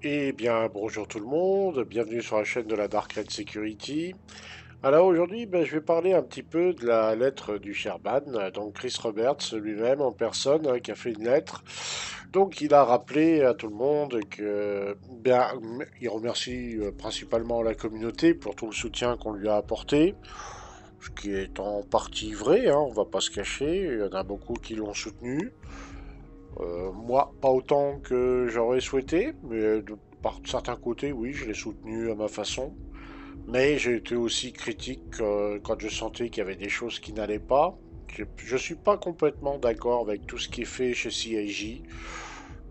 Eh bien, bonjour tout le monde, bienvenue sur la chaîne de la Dark Red Security. Alors aujourd'hui, je vais parler un petit peu de la lettre du Sherman, donc Chris Roberts lui-même en personne qui a fait une lettre. Donc il a rappelé à tout le monde que il remercie principalement la communauté pour tout le soutien qu'on lui a apporté, ce qui est en partie vrai, hein, on va pas se cacher, il y en a beaucoup qui l'ont soutenu. Moi, pas autant que j'aurais souhaité, mais par certains côtés, oui, je l'ai soutenu à ma façon. Mais j'ai été aussi critique quand je sentais qu'il y avait des choses qui n'allaient pas. Je suis pas complètement d'accord avec tout ce qui est fait chez CIJ.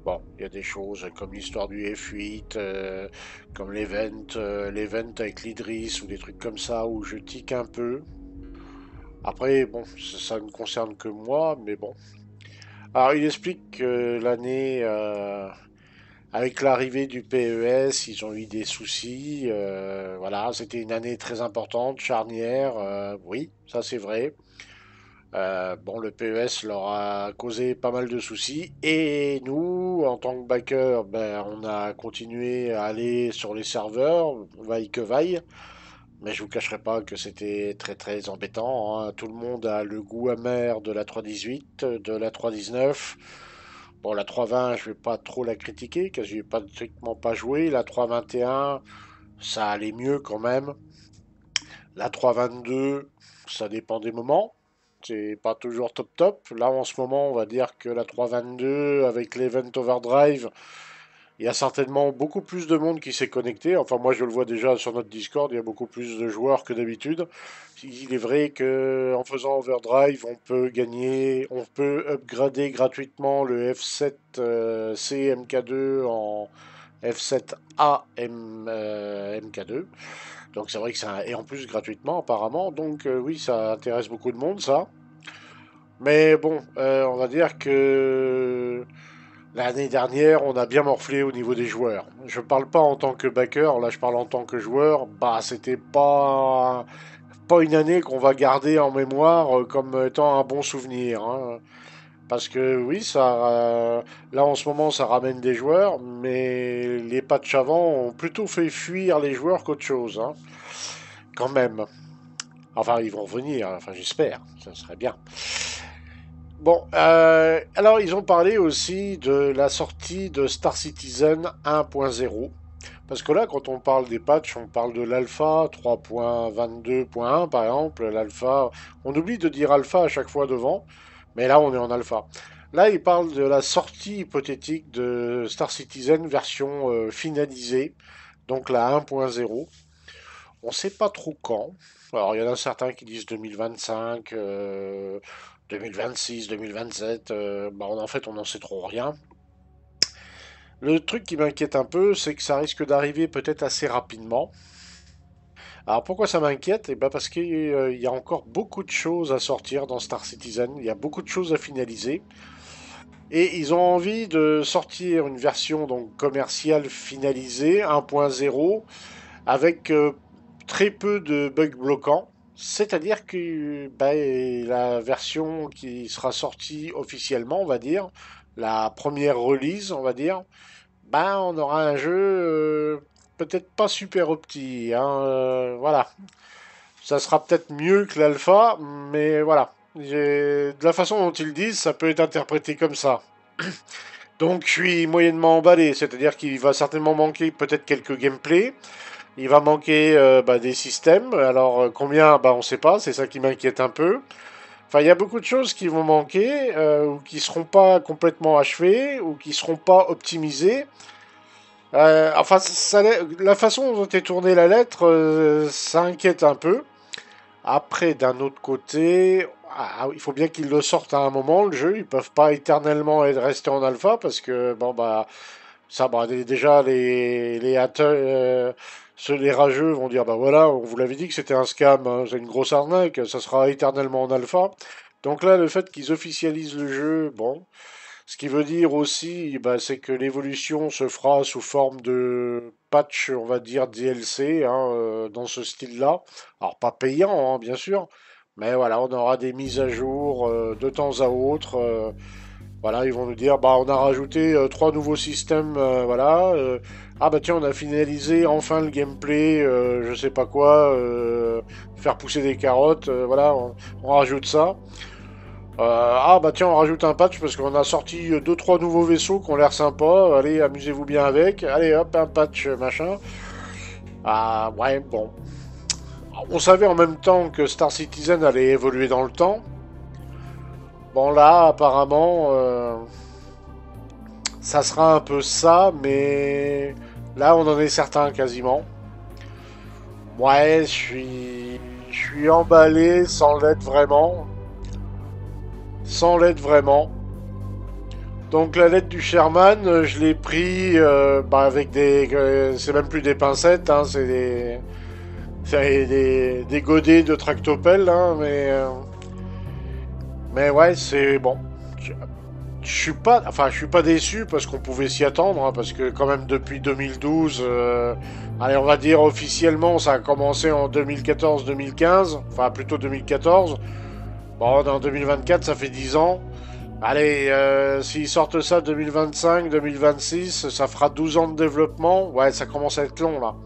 Bon, il y a des choses comme l'histoire du F8, comme l'event avec l'Idris ou des trucs comme ça où je tique un peu. Après, bon, ça ne concerne que moi, mais bon. Alors, il explique que l'année avec l'arrivée du PES, ils ont eu des soucis. Voilà, c'était une année très importante, charnière. Oui, ça c'est vrai. Bon, le PES leur a causé pas mal de soucis. Et nous, en tant que backer, on a continué à aller sur les serveurs, vaille que vaille. Mais je vous cacherai pas que c'était très très embêtant, hein. Tout le monde a le goût amer de la 3.18, de la 3.19. Bon, la 3.20, je vais pas trop la critiquer, car j'y ai pratiquement pas joué. La 3.21, ça allait mieux quand même. La 3.22, ça dépend des moments. C'est pas toujours top top. Là, en ce moment, on va dire que la 3.22, avec l'Event Overdrive, il y a certainement beaucoup plus de monde qui s'est connecté. Enfin, moi, je le vois déjà sur notre Discord, il y a beaucoup plus de joueurs que d'habitude. Il est vrai que en faisant Overdrive, on peut gagner, on peut upgrader gratuitement le F7 C MK2 en F7A MK2. Donc c'est vrai que ça et en plus gratuitement apparemment. Donc oui, ça intéresse beaucoup de monde ça. Mais bon, on va dire que l'année dernière, on a bien morflé au niveau des joueurs. Je parle pas en tant que backer, là je parle en tant que joueur. Bah, c'était pas une année qu'on va garder en mémoire comme étant un bon souvenir, hein. Parce que oui, là en ce moment, ça ramène des joueurs, mais les patchs avant ont plutôt fait fuir les joueurs qu'autre chose, hein. Quand même. Enfin, ils vont venir, enfin j'espère, ça serait bien. Bon, alors ils ont parlé aussi de la sortie de Star Citizen 1.0. Parce que là, quand on parle des patchs, on parle de l'alpha 3.22.1 par exemple. L'alpha, on oublie de dire alpha à chaque fois devant, mais là on est en alpha. Là, ils parlent de la sortie hypothétique de Star Citizen version finalisée, donc la 1.0. On ne sait pas trop quand. Alors, il y en a certains qui disent 2025, 2026, 2027. En fait, on n'en sait trop rien. Le truc qui m'inquiète un peu, c'est que ça risque d'arriver peut-être assez rapidement. Alors, pourquoi ça m'inquiète? Parce qu'il y a encore beaucoup de choses à sortir dans Star Citizen. Il y a beaucoup de choses à finaliser. Et ils ont envie de sortir une version donc commerciale finalisée 1.0 avec très peu de bugs bloquants. C'est-à-dire que la version qui sera sortie officiellement, on va dire, la première release, on va dire, on aura un jeu peut-être pas super opti, hein, voilà. Ça sera peut-être mieux que l'alpha, mais voilà. De la façon dont ils disent, ça peut être interprété comme ça. Donc je suis moyennement emballé, c'est-à-dire qu'il va certainement manquer peut-être quelques gameplays. Il va manquer des systèmes. Alors combien, on ne sait pas. C'est ça qui m'inquiète un peu. Enfin, il y a beaucoup de choses qui vont manquer ou qui seront pas complètement achevées ou qui seront pas optimisées. La façon dont est tournée la lettre, ça inquiète un peu. Après, d'un autre côté, il faut bien qu'ils le sortent à un moment, le jeu. Ils peuvent pas éternellement rester en alpha parce que déjà, les haters, les rageux vont dire, bah voilà, on vous l'avait dit que c'était un scam, hein, c'est une grosse arnaque, ça sera éternellement en alpha. Donc là, le fait qu'ils officialisent le jeu, bon, ce qui veut dire aussi, c'est que l'évolution se fera sous forme de patch, on va dire DLC, hein, dans ce style-là. Alors pas payant, hein, bien sûr, mais voilà, on aura des mises à jour de temps à autre. Voilà, ils vont nous dire, bah, on a rajouté trois nouveaux systèmes, voilà. Ah bah tiens, on a finalisé enfin le gameplay, je sais pas quoi, faire pousser des carottes, voilà, on rajoute ça. Ah bah tiens, on rajoute un patch parce qu'on a sorti deux trois nouveaux vaisseaux qui ont l'air sympas. Allez, amusez-vous bien avec. Allez hop, un patch machin. Ah ouais, bon. On savait en même temps que Star Citizen allait évoluer dans le temps. Bon là, apparemment, ça sera un peu ça, mais là, on en est certain quasiment. Ouais, je suis emballé sans l'être vraiment, sans l'être vraiment. Donc la lettre du Sherman, je l'ai pris bah, avec des, c'est même plus des pincettes, hein, c'est des godets de tractopelle, hein, mais ouais, c'est bon. Je suis pas déçu parce qu'on pouvait s'y attendre, hein, parce que quand même depuis 2012, allez, on va dire officiellement, ça a commencé en 2014-2015, enfin plutôt 2014. Bon, en 2024, ça fait 10 ans. Allez, s'ils sortent ça 2025-2026, ça fera 12 ans de développement. Ouais, ça commence à être long là.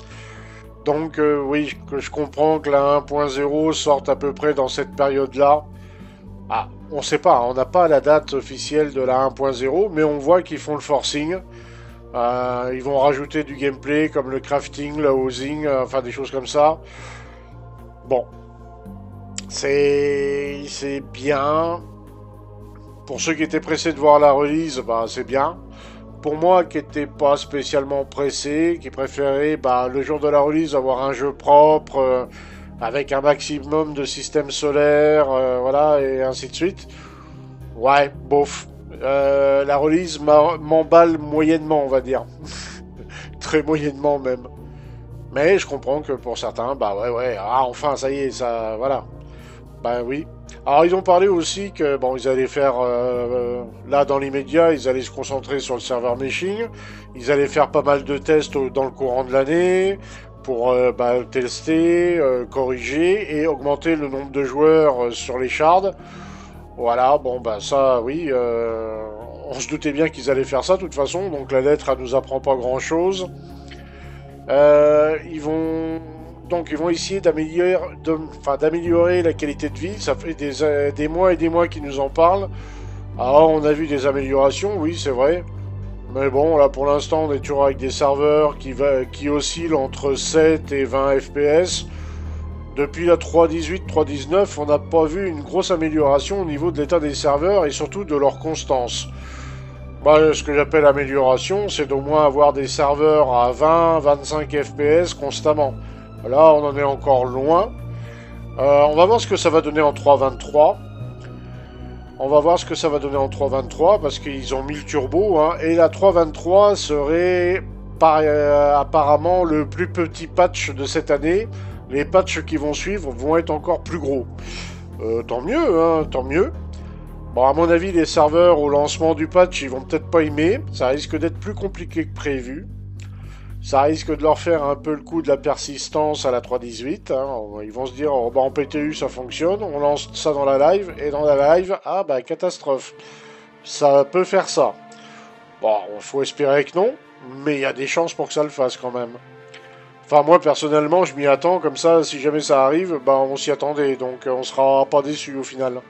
Donc oui, que je comprends que la 1.0 sorte à peu près dans cette période-là. Ah, on sait pas, on n'a pas la date officielle de la 1.0, mais on voit qu'ils font le forcing. Ils vont rajouter du gameplay comme le crafting, le housing, enfin des choses comme ça. Bon, c'est bien. Pour ceux qui étaient pressés de voir la release, bah c'est bien. Pour moi qui n'étais pas spécialement pressé, qui préférait bah, le jour de la release avoir un jeu propre, avec un maximum de systèmes solaires, voilà, et ainsi de suite. Ouais, bof. La release m'emballe moyennement, on va dire. Très moyennement même. Mais je comprends que pour certains, bah ouais, ouais, ah enfin, ça y est, ça, voilà. Bah oui. Alors ils ont parlé aussi que bon ils allaient faire là dans l'immédiat ils allaient se concentrer sur le serveur meshing, ils allaient faire pas mal de tests dans le courant de l'année pour bah, tester, corriger et augmenter le nombre de joueurs sur les shards. Voilà bon bah ça oui on se doutait bien qu'ils allaient faire ça de toute façon donc la lettre elle nous apprend pas grand chose. Ils vont donc ils vont essayer d'améliorer la qualité de vie. Ça fait des mois et des mois qu'ils nous en parlent. Alors on a vu des améliorations, oui c'est vrai. Mais bon là pour l'instant on est toujours avec des serveurs qui oscillent entre 7 et 20 FPS. Depuis la 3.18, 3.19, on n'a pas vu une grosse amélioration au niveau de l'état des serveurs et surtout de leur constance. Bah, ce que j'appelle amélioration, c'est d'au moins avoir des serveurs à 20-25 FPS constamment. Là, on en est encore loin. On va voir ce que ça va donner en 3.23. On va voir ce que ça va donner en 3.23 parce qu'ils ont mis le turbo. Hein, et la 3.23 serait apparemment le plus petit patch de cette année. Les patchs qui vont suivre vont être encore plus gros. Tant mieux, hein, tant mieux. Bon, à mon avis, les serveurs au lancement du patch, ils vont peut-être pas aimer. Ça risque d'être plus compliqué que prévu. Ça risque de leur faire un peu le coup de la persistance à la 3.18. Hein. Ils vont se dire, oh, bah, en PTU, ça fonctionne. On lance ça dans la live. Et dans la live, ah bah catastrophe. Ça peut faire ça. Bon, il faut espérer que non. Mais il y a des chances pour que ça le fasse quand même. Enfin, moi, personnellement, je m'y attends. Comme ça, si jamais ça arrive, bah, on s'y attendait. Donc, on sera pas déçu au final.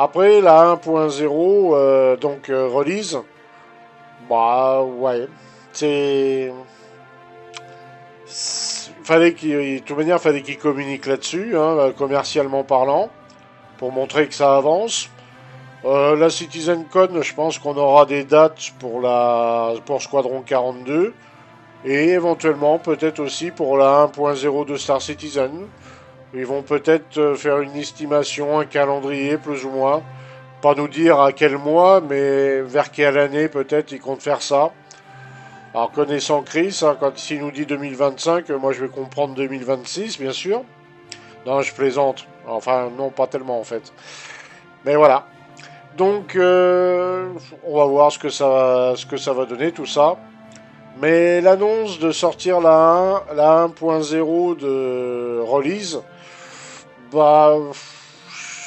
Après, la 1.0, donc release, bah ouais, c'est... Fallait de toute manière, fallait qu'ils communiquent là-dessus, hein, commercialement parlant, pour montrer que ça avance. La CitizenCon, je pense qu'on aura des dates pour Squadron 42, et éventuellement peut-être aussi pour la 1.0 de Star Citizen. Ils vont peut-être faire une estimation, un calendrier plus ou moins. Pas nous dire à quel mois, mais vers quelle année peut-être ils comptent faire ça. Alors connaissant Chris, hein, quand il nous dit 2025, moi je vais comprendre 2026 bien sûr. Non, je plaisante. Enfin non, pas tellement en fait. Mais voilà. Donc on va voir ce que ça va donner tout ça. Mais l'annonce de sortir la 1.0 de release, bah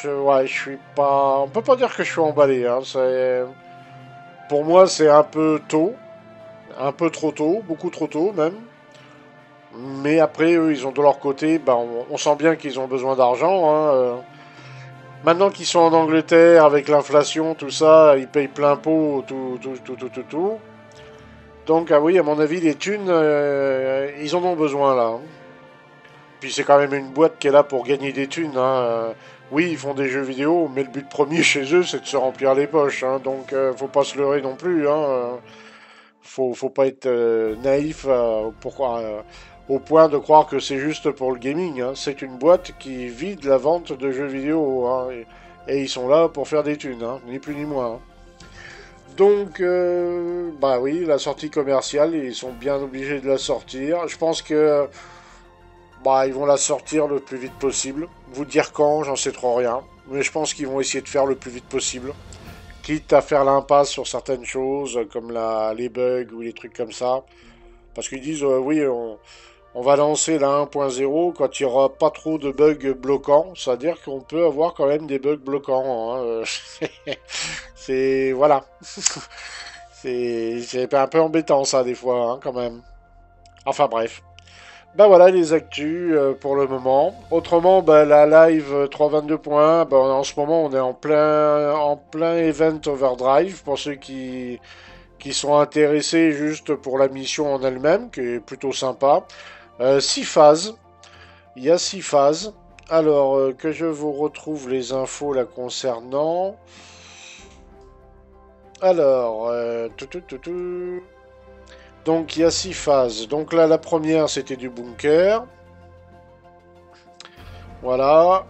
ouais, je suis pas... On peut pas dire que je suis emballé, hein. Pour moi, c'est un peu tôt. Un peu trop tôt, beaucoup trop tôt même. Mais après, eux, ils ont de leur côté, bah, on sent bien qu'ils ont besoin d'argent, hein. Maintenant qu'ils sont en Angleterre, avec l'inflation, tout ça, ils payent plein pot, tout. Donc, ah oui, à mon avis, les thunes, ils en ont besoin là, hein. Puis c'est quand même une boîte qui est là pour gagner des thunes, hein. Oui, ils font des jeux vidéo, mais le but premier chez eux, c'est de se remplir les poches, hein. Donc, faut pas se leurrer non plus, hein. Faut pas être naïf au point de croire que c'est juste pour le gaming, hein. C'est une boîte qui vit de la vente de jeux vidéo, hein. Et ils sont là pour faire des thunes, hein, ni plus ni moins, hein. Donc, bah oui, la sortie commerciale, ils sont bien obligés de la sortir. Je pense que bah, ils vont la sortir le plus vite possible. Vous dire quand, j'en sais trop rien. Mais je pense qu'ils vont essayer de faire le plus vite possible. Quitte à faire l'impasse sur certaines choses, comme les bugs ou les trucs comme ça. Parce qu'ils disent, oui, on va lancer la 1.0 quand il n'y aura pas trop de bugs bloquants. C'est-à-dire qu'on peut avoir quand même des bugs bloquants, hein. C'est... Voilà. C'est un peu embêtant ça des fois, hein, quand même. Enfin bref. Bah voilà les actus pour le moment. Autrement, bah, la live 322.1, bah, en ce moment on est en plein event overdrive pour ceux qui sont intéressés juste pour la mission en elle-même, qui est plutôt sympa. 6 phases. Il y a 6 phases. Alors que je vous retrouve les infos là concernant. Alors, donc il y a 6 phases. Donc là, la première, c'était du bunker. Voilà.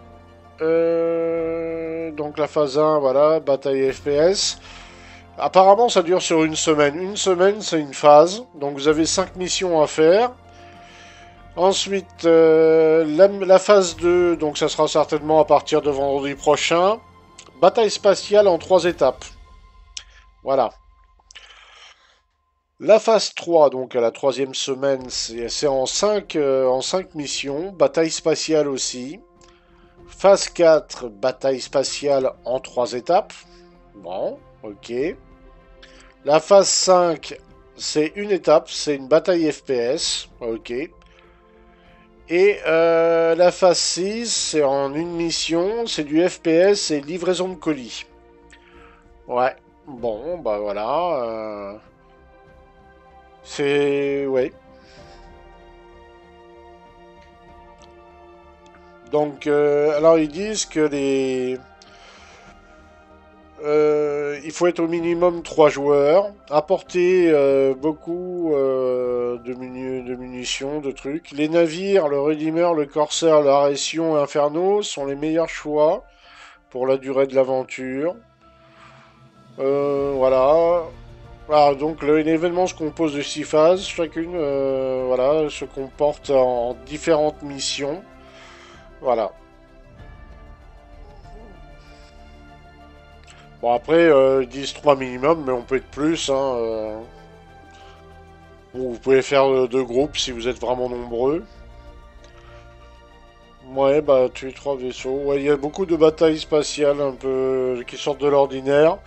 Donc la phase 1, voilà, bataille FPS. Apparemment, ça dure sur une semaine. Une semaine, c'est une phase. Donc vous avez 5 missions à faire. Ensuite, la phase 2, donc ça sera certainement à partir de vendredi prochain. Bataille spatiale en 3 étapes. Voilà. La phase 3, donc à la troisième semaine, c'est en 5 missions. Bataille spatiale aussi. Phase 4, bataille spatiale en 3 étapes. Bon, ok. La phase 5, c'est une étape, c'est une bataille FPS. Ok. Et la phase 6, c'est en une mission, c'est du FPS et livraison de colis. Ouais, bon, bah voilà. C'est... Ouais. Donc, alors ils disent que il faut être au minimum 3 joueurs, apporter beaucoup de munitions, de trucs. Les navires, le Redeemer, le Corsair, l'Aration et Inferno sont les meilleurs choix pour la durée de l'aventure. Voilà. Alors, donc l'événement se compose de 6 phases, chacune voilà, se comporte en différentes missions. Voilà. Bon après, ils disent 3 minimum, mais on peut être plus, hein. Bon, vous pouvez faire 2 groupes si vous êtes vraiment nombreux. Ouais, bah tuer 3 vaisseaux. Ouais, il y a beaucoup de batailles spatiales un peu qui sortent de l'ordinaire.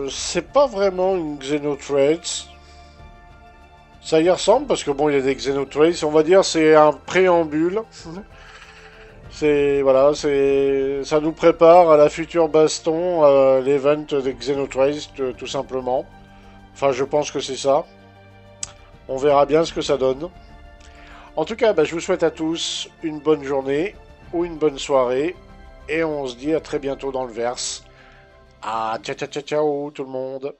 C'est pas vraiment une Xenotrace. Ça y ressemble parce que bon, il y a des Xenotrace. On va dire c'est un préambule. C'est voilà, ça nous prépare à la future baston, à l'event des Xenotrace, tout simplement. Enfin, je pense que c'est ça. On verra bien ce que ça donne. En tout cas, bah, je vous souhaite à tous une bonne journée ou une bonne soirée. Et on se dit à très bientôt dans le verse. Ah, ciao, ciao, ciao, ciao, tout le monde.